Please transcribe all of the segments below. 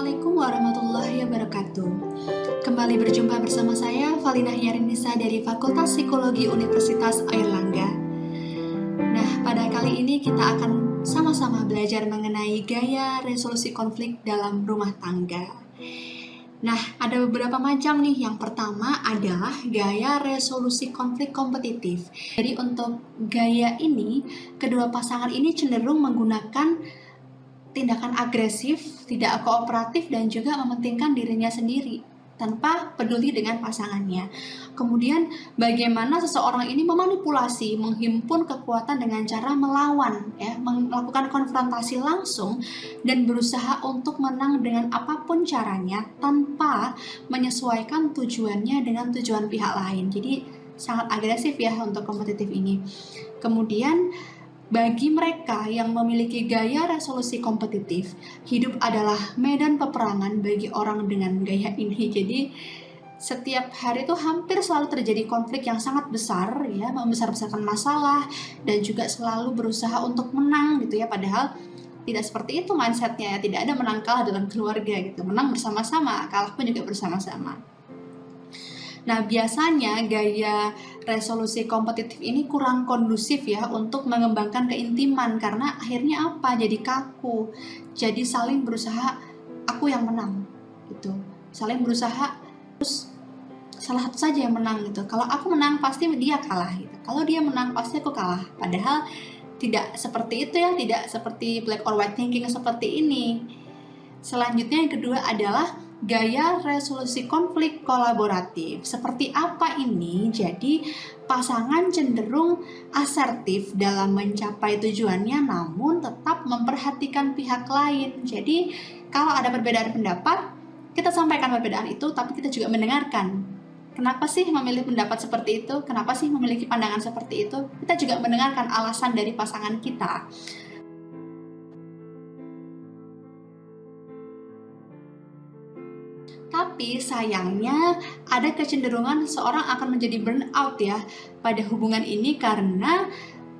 Assalamualaikum warahmatullahi wabarakatuh. Kembali berjumpa bersama saya Valinah Yarinisa dari Fakultas Psikologi Universitas Airlangga. Nah, pada kali ini kita akan sama-sama belajar mengenai gaya resolusi konflik dalam rumah tangga. Nah, ada beberapa macam nih. Yang pertama adalah gaya resolusi konflik kompetitif. Jadi untuk gaya ini, kedua pasangan ini cenderung menggunakan tindakan agresif, tidak kooperatif, dan juga mementingkan dirinya sendiri tanpa peduli dengan pasangannya. Kemudian bagaimana seseorang ini memanipulasi, menghimpun kekuatan dengan cara melawan, melakukan konfrontasi langsung dan berusaha untuk menang dengan apapun caranya tanpa menyesuaikan tujuannya dengan tujuan pihak lain. Jadi sangat agresif ya untuk kompetitif ini. Kemudian bagi mereka yang memiliki gaya resolusi kompetitif, hidup adalah medan peperangan bagi orang dengan gaya ini. Jadi setiap hari itu hampir selalu terjadi konflik yang sangat besar, ya, membesar-besarkan masalah dan juga selalu berusaha untuk menang gitu ya. Padahal tidak seperti itu mindsetnya, ya. Tidak ada menang kalah dalam keluarga gitu. Menang bersama-sama, kalah pun juga bersama-sama. Nah, biasanya gaya resolusi kompetitif ini kurang kondusif ya untuk mengembangkan keintiman, karena akhirnya apa? Jadi kaku. Jadi saling berusaha aku yang menang gitu. Saling berusaha terus salah satu saja yang menang gitu. Kalau aku menang pasti dia kalah gitu. Kalau dia menang pasti aku kalah. Padahal tidak seperti itu ya, tidak seperti black or white thinking seperti ini. Selanjutnya yang kedua adalah gaya resolusi konflik kolaboratif. Seperti apa ini? Jadi pasangan cenderung asertif dalam mencapai tujuannya namun tetap memperhatikan pihak lain. Jadi kalau ada perbedaan pendapat, kita sampaikan perbedaan itu, tapi kita juga mendengarkan. Kenapa sih memilih pendapat seperti itu? Kenapa sih memiliki pandangan seperti itu? Kita juga mendengarkan alasan dari pasangan kita. Tapi sayangnya ada kecenderungan seseorang akan menjadi burnout ya pada hubungan ini karena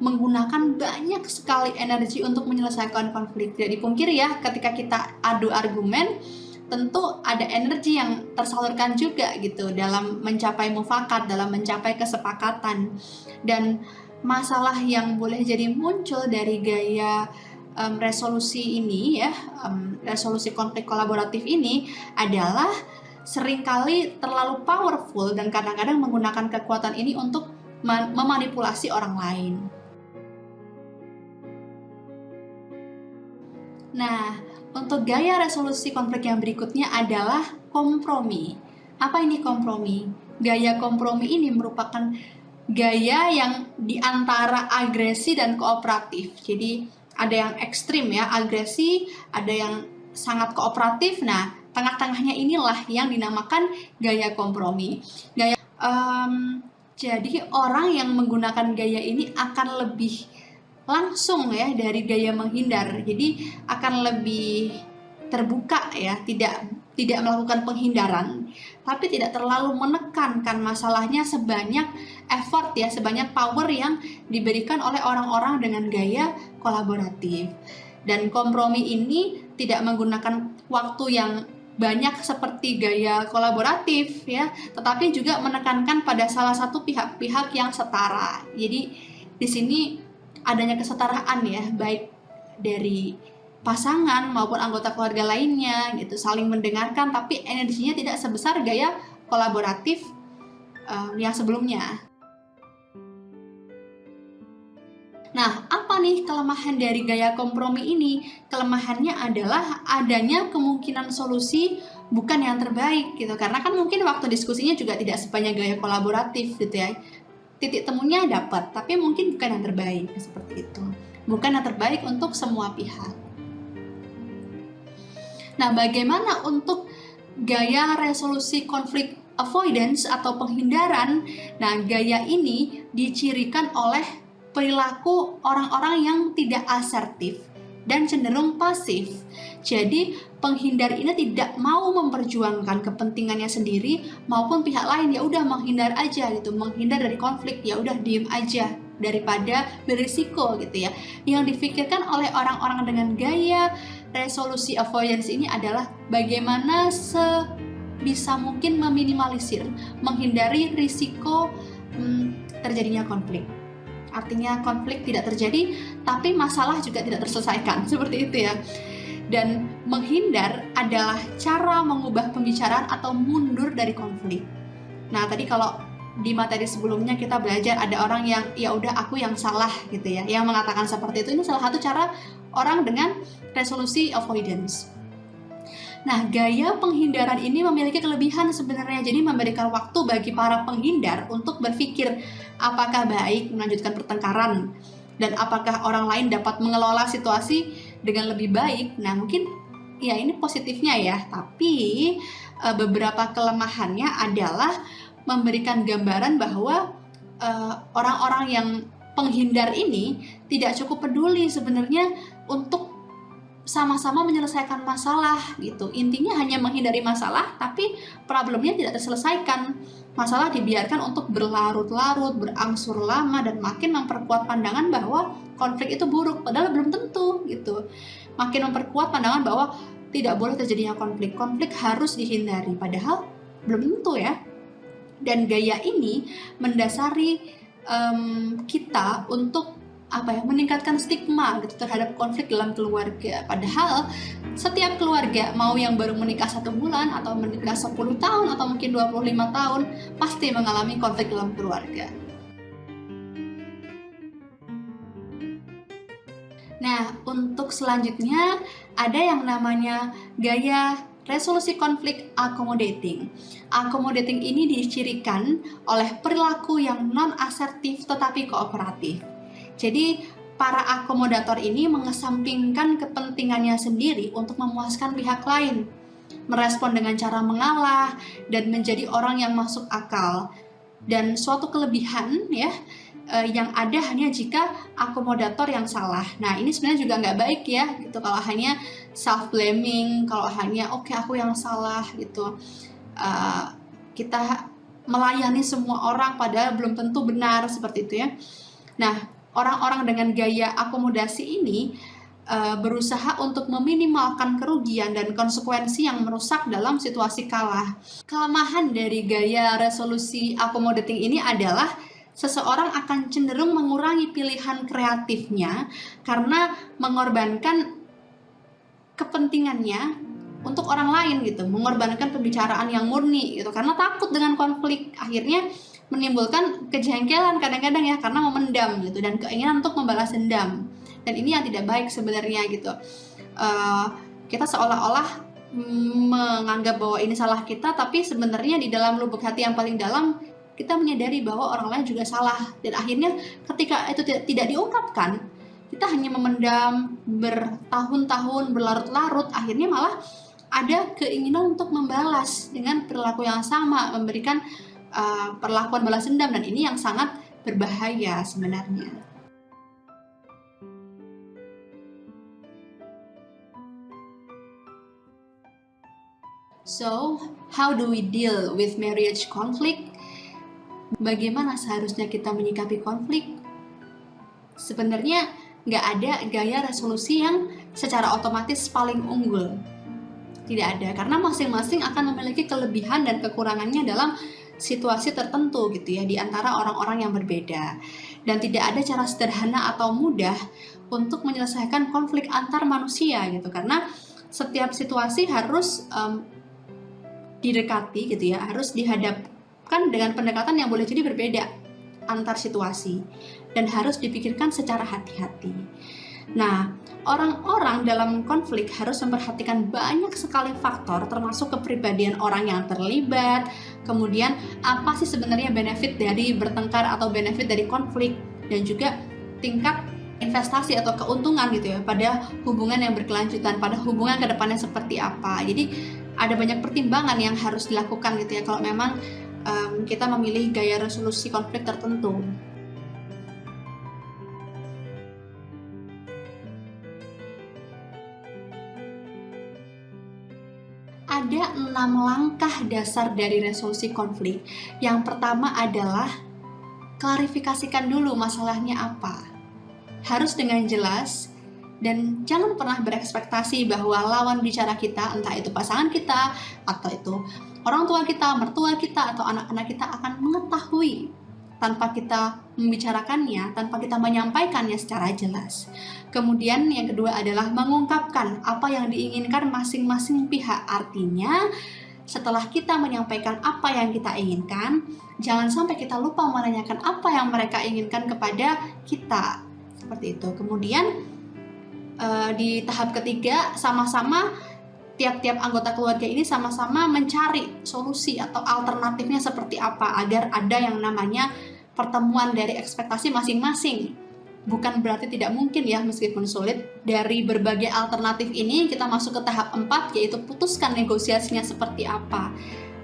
menggunakan banyak sekali energi untuk menyelesaikan konflik. Tidak dipungkiri ya, ketika kita adu argumen, tentu ada energi yang tersalurkan juga gitu dalam mencapai mufakat, dalam mencapai kesepakatan. Dan masalah yang boleh jadi muncul dari gaya resolusi ini ya, resolusi konflik kolaboratif ini adalah seringkali terlalu powerful dan kadang-kadang menggunakan kekuatan ini untuk memanipulasi orang lain. Nah, untuk gaya resolusi konflik yang berikutnya adalah kompromi. Apa ini kompromi? Gaya kompromi ini merupakan gaya yang diantara agresi dan kooperatif. Jadi ada yang ekstrim ya, agresi, ada yang sangat kooperatif. Nah, tengah-tengahnya inilah yang dinamakan gaya kompromi. Jadi orang yang menggunakan gaya ini akan lebih langsung ya dari gaya menghindar. Jadi akan lebih terbuka ya, tidak melakukan penghindaran, tapi tidak terlalu menekankan masalahnya sebanyak effort ya, sebanyak power yang diberikan oleh orang-orang dengan gaya kolaboratif. Dan kompromi ini tidak menggunakan waktu yang banyak seperti gaya kolaboratif ya, tetapi juga menekankan pada salah satu pihak-pihak yang setara. Jadi di sini adanya kesetaraan ya, baik dari pasangan maupun anggota keluarga lainnya gitu, saling mendengarkan, tapi energinya tidak sebesar gaya kolaboratif yang sebelumnya. Nah, apa nih kelemahan dari gaya kompromi ini? Kelemahannya adalah adanya kemungkinan solusi bukan yang terbaik gitu, karena kan mungkin waktu diskusinya juga tidak sebanyak gaya kolaboratif gitu ya. Titik temunya dapat, tapi mungkin bukan yang terbaik seperti itu. Bukan yang terbaik untuk semua pihak. Nah, bagaimana untuk gaya resolusi konflik avoidance atau penghindaran? Nah, gaya ini dicirikan oleh perilaku orang-orang yang tidak asertif dan cenderung pasif. Jadi, penghindar ini tidak mau memperjuangkan kepentingannya sendiri maupun pihak lain. Ya udah menghindar aja gitu, menghindar dari konflik, ya udah diem aja daripada berisiko gitu ya. Yang difikirkan oleh orang-orang dengan gaya resolusi avoidance ini adalah bagaimana sebisa mungkin meminimalisir, menghindari risiko terjadinya konflik. Artinya konflik tidak terjadi, tapi masalah juga tidak terselesaikan, seperti itu ya. Dan menghindar adalah cara mengubah pembicaraan atau mundur dari konflik. Nah, tadi kalau di materi sebelumnya kita belajar ada orang yang ya udah aku yang salah gitu ya, yang mengatakan seperti itu. Ini salah satu cara orang dengan resolusi avoidance. Nah, gaya penghindaran ini memiliki kelebihan sebenarnya. Jadi memberikan waktu bagi para penghindar untuk berpikir apakah baik melanjutkan pertengkaran dan apakah orang lain dapat mengelola situasi dengan lebih baik. Nah, mungkin ya ini positifnya ya, tapi beberapa kelemahannya adalah memberikan gambaran bahwa orang-orang yang penghindar ini tidak cukup peduli sebenarnya untuk sama-sama menyelesaikan masalah gitu. Intinya hanya menghindari masalah, tapi problemnya tidak terselesaikan. Masalah dibiarkan untuk berlarut-larut, berangsur lama, dan makin memperkuat pandangan bahwa konflik itu buruk, padahal belum tentu gitu. Makin memperkuat pandangan bahwa tidak boleh terjadinya konflik. Konflik harus dihindari, padahal belum tentu ya. Dan gaya ini mendasari kita untuk meningkatkan stigma gitu terhadap konflik dalam keluarga. Padahal setiap keluarga, mau yang baru menikah 1 bulan atau menikah 10 tahun atau mungkin 25 tahun, pasti mengalami konflik dalam keluarga. Nah, untuk selanjutnya ada yang namanya gaya resolusi konflik accommodating. Accommodating ini dicirikan oleh perilaku yang non-asertif tetapi kooperatif. Jadi, para akomodator ini mengesampingkan kepentingannya sendiri untuk memuaskan pihak lain, merespon dengan cara mengalah, dan menjadi orang yang masuk akal. Dan suatu kelebihan ya, yang ada hanya jika akomodator yang salah. Nah, ini sebenarnya juga nggak baik ya, gitu. Kalau hanya self-blaming, kalau hanya oke, aku yang salah gitu. Kita melayani semua orang padahal belum tentu benar, seperti itu ya. Nah, orang-orang dengan gaya akomodasi ini berusaha untuk meminimalkan kerugian dan konsekuensi yang merusak dalam situasi kalah. Kelemahan dari gaya resolusi accommodating ini adalah seseorang akan cenderung mengurangi pilihan kreatifnya karena mengorbankan kepentingannya untuk orang lain gitu, mengorbankan pembicaraan yang murni gitu, karena takut dengan konflik. Akhirnya menimbulkan kejengkelan kadang-kadang ya, karena memendam gitu, dan keinginan untuk membalas dendam. Dan ini yang tidak baik sebenarnya gitu. Kita seolah-olah menganggap bahwa ini salah kita, tapi sebenarnya di dalam lubuk hati yang paling dalam kita menyadari bahwa orang lain juga salah. Dan akhirnya ketika itu tidak diungkapkan, kita hanya memendam bertahun-tahun, berlarut-larut, akhirnya malah ada keinginan untuk membalas dengan perilaku yang sama, memberikan perlakuan balas dendam, dan ini yang sangat berbahaya sebenarnya. So, how do we deal with marriage conflict? Bagaimana seharusnya kita menyikapi konflik? Sebenarnya nggak ada gaya resolusi yang secara otomatis paling unggul. Tidak ada, karena masing-masing akan memiliki kelebihan dan kekurangannya dalam situasi tertentu gitu ya, di antara orang-orang yang berbeda. Dan tidak ada cara sederhana atau mudah untuk menyelesaikan konflik antar manusia gitu, karena setiap situasi harus didekati gitu ya, harus dihadapkan dengan pendekatan yang boleh jadi berbeda antar situasi dan harus dipikirkan secara hati-hati. Nah, orang-orang dalam konflik harus memperhatikan banyak sekali faktor, termasuk kepribadian orang yang terlibat, kemudian apa sih sebenarnya benefit dari bertengkar atau benefit dari konflik, dan juga tingkat investasi atau keuntungan gitu ya pada hubungan yang berkelanjutan, pada hubungan kedepannya seperti apa. Jadi ada banyak pertimbangan yang harus dilakukan gitu ya kalau memang kita memilih gaya resolusi konflik tertentu. Ada 6 langkah dasar dari resolusi konflik. Yang pertama adalah klarifikasikan dulu masalahnya apa. Harus dengan jelas Dan jangan pernah berekspektasi bahwa lawan bicara kita, entah itu pasangan kita, atau itu orang tua kita, mertua kita, atau anak-anak kita akan mengetahui tanpa kita membicarakannya, tanpa kita menyampaikannya secara jelas. Kemudian yang kedua adalah mengungkapkan apa yang diinginkan masing-masing pihak. Artinya, setelah kita menyampaikan apa yang kita inginkan, jangan sampai kita lupa menanyakan apa yang mereka inginkan kepada kita. Seperti itu. Kemudian di tahap ketiga, sama-sama tiap-tiap anggota keluarga ini sama-sama mencari solusi atau alternatifnya seperti apa agar ada yang namanya pertemuan dari ekspektasi masing-masing. Bukan berarti tidak mungkin ya, meskipun sulit. Dari berbagai alternatif ini kita masuk ke tahap 4, yaitu putuskan negosiasinya seperti apa.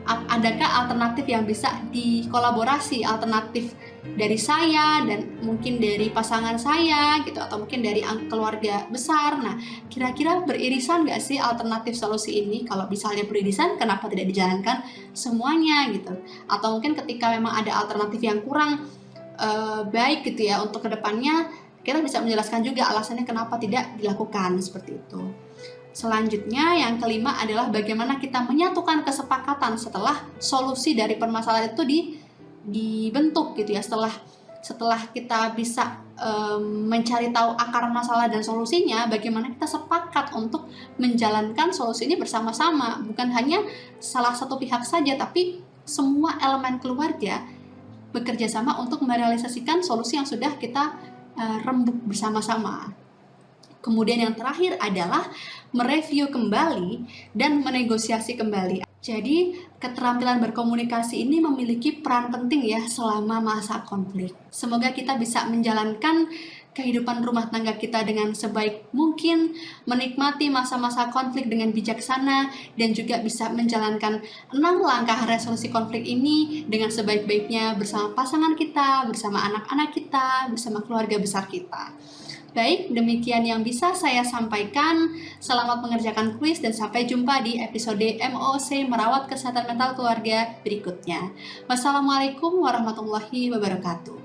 Adakah alternatif yang bisa dikolaborasi, alternatif dari saya dan mungkin dari pasangan saya gitu, atau mungkin dari keluarga besar. Nah, kira-kira beririsan nggak sih alternatif solusi ini? Kalau misalnya beririsan, kenapa tidak dijalankan semuanya gitu? Atau mungkin ketika memang ada alternatif yang kurang baik gitu ya untuk kedepannya, kita bisa menjelaskan juga alasannya kenapa tidak dilakukan seperti itu. Selanjutnya yang kelima adalah bagaimana kita menyatukan kesepakatan setelah solusi dari permasalahan itu dibentuk gitu ya. Setelah kita bisa mencari tahu akar masalah dan solusinya, bagaimana kita sepakat untuk menjalankan solusi ini bersama-sama. Bukan hanya salah satu pihak saja, tapi semua elemen keluarga bekerja sama untuk merealisasikan solusi yang sudah kita rembuk bersama-sama. Kemudian yang terakhir adalah mereview kembali dan menegosiasi kembali. Jadi keterampilan berkomunikasi ini memiliki peran penting ya selama masa konflik. Semoga kita bisa menjalankan kehidupan rumah tangga kita dengan sebaik mungkin, menikmati masa-masa konflik dengan bijaksana, dan juga bisa menjalankan 6 langkah resolusi konflik ini dengan sebaik-baiknya bersama pasangan kita, bersama anak-anak kita, bersama keluarga besar kita. Baik, demikian yang bisa saya sampaikan. Selamat mengerjakan kuis dan sampai jumpa di episode MOC Merawat Kesehatan Mental Keluarga berikutnya. Wassalamualaikum warahmatullahi wabarakatuh.